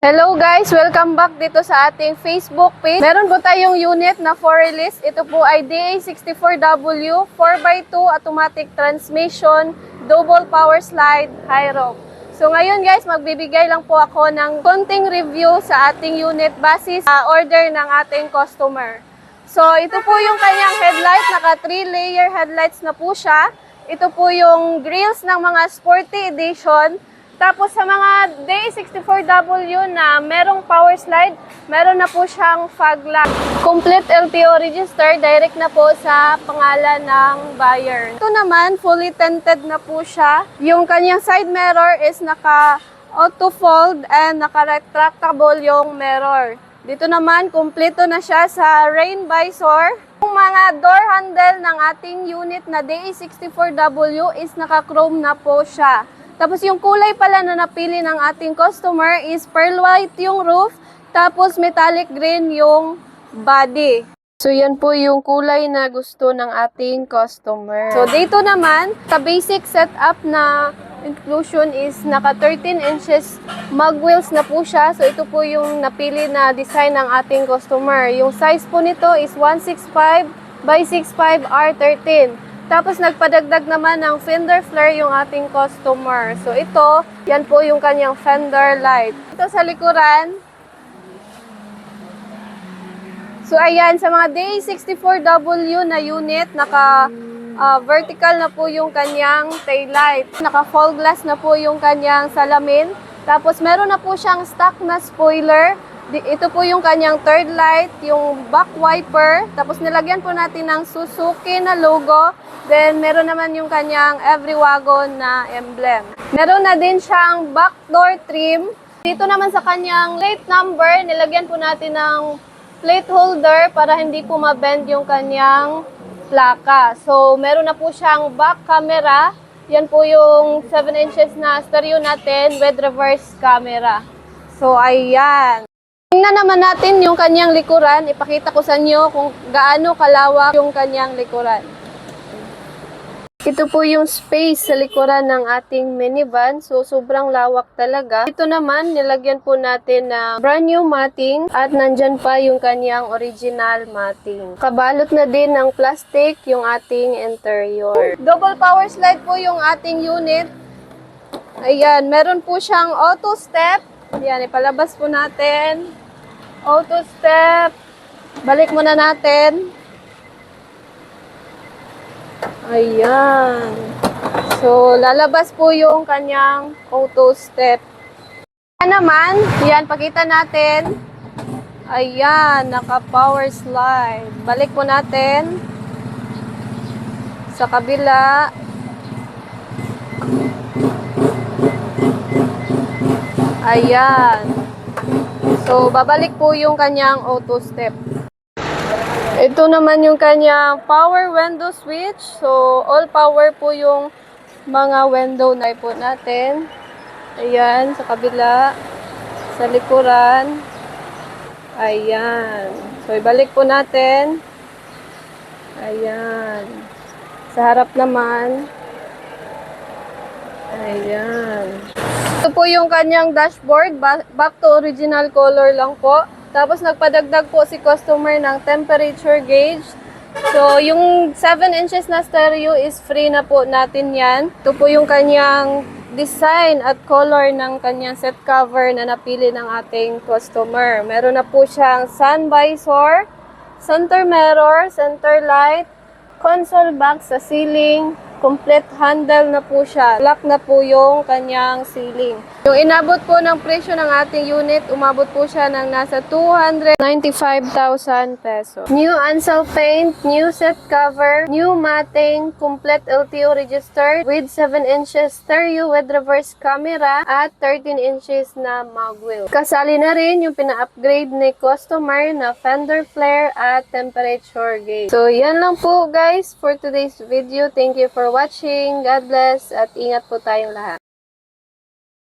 Hello guys! Welcome back dito sa ating Facebook page. Meron po tayong unit na for release. Ito po ay DA64W 4x2 automatic transmission, double power slide, high rope. So ngayon guys, magbibigay lang po ako ng konting review sa ating unit base sa order ng ating customer. So ito po yung kanyang headlight, naka 3-layer headlights na po siya. Ito po yung grills ng mga sporty edition. Tapos sa mga DA64W na merong power slide, meron na po siyang fog lamp. Complete LTO register, direct na po sa pangalan ng buyer. Ito naman, fully tinted na po siya. Yung kanyang side mirror is naka auto fold and naka retractable yung mirror. Dito naman, kumpleto na siya sa rain visor. Yung mga door handle ng ating unit na DA64W is naka chrome na po siya. Tapos yung kulay pala na napili ng ating customer is pearl white yung roof, tapos metallic green yung body. So yan po yung kulay na gusto ng ating customer. So dito naman, sa basic setup na inclusion is naka 13 inches mag wheels na po siya. So ito po yung napili na design ng ating customer. Yung size po nito is 165 by 65 R13. Tapos nagpadagdag naman ng fender flare yung ating customer. So ito, yan po yung kanyang fender light. Ito sa likuran. So ayan, sa mga DA64W na unit, naka vertical na po yung kanyang tail light. Naka fall glass na po yung kanyang salamin. Tapos meron na po siyang stock na spoiler. Ito po yung kanyang third light, yung back wiper. Tapos nilagyan po natin ng Suzuki na logo. Then, meron naman yung kanyang every wagon na emblem. Meron na din siyang back door trim. Dito naman sa kanyang plate number, nilagyan po natin ng plate holder para hindi po mabend yung kanyang plaka. So, meron na po siyang back camera. Yan po yung 7 inches na stereo natin with reverse camera. So, ayan. Tingnan naman natin yung kanyang likuran. Ipakita ko sa inyo kung gaano kalawak yung kanyang likuran. Ito po yung space sa likuran ng ating minivan. So, sobrang lawak talaga. Ito naman, nilagyan po natin na brand new matting at nandyan pa yung kanyang original matting. Kabalot na din ng plastic yung ating interior. Double power slide po yung ating unit. Ayan, meron po siyang auto step. Ayan, ipalabas po natin. Auto step. Balik muna natin. Ayan. So, lalabas po yung kanyang auto step. Ayan naman, yan, pakita natin. Ayan, naka-power slide. Balik po natin. Sa kabila. Ayan. So, babalik po yung kanyang auto step. Ito naman yung kanyang power window switch. So, all power po yung mga window na po natin. Ayan, sa kabila, sa likuran. Ayan. So, ibalik po natin. Ayan. Sa harap naman. Ayan. Ito po yung kanyang dashboard. Back to original color lang po. Tapos nagpadagdag po si customer ng temperature gauge. So, yung 7 inches na stereo is free na po natin yan. Ito po yung kanyang design at color ng kanyang set cover na napili ng ating customer. Meron na po siyang sun visor, center mirror, center light, console box sa ceiling. Complete handle na po siya. Lock na po yung kanyang ceiling. Yung inabot po ng presyo ng ating unit, umabot po siya ng nasa 295,000 pesos. New Ansel paint, new set cover, new matting, complete LTO registered with 7 inches stereo with reverse camera at 13 inches na mag wheel. Kasali na rin yung pina-upgrade ni customer na fender flare at temperature gauge. So, yan lang po guys for today's video. Thank you for watching. God bless at ingat po tayong lahat.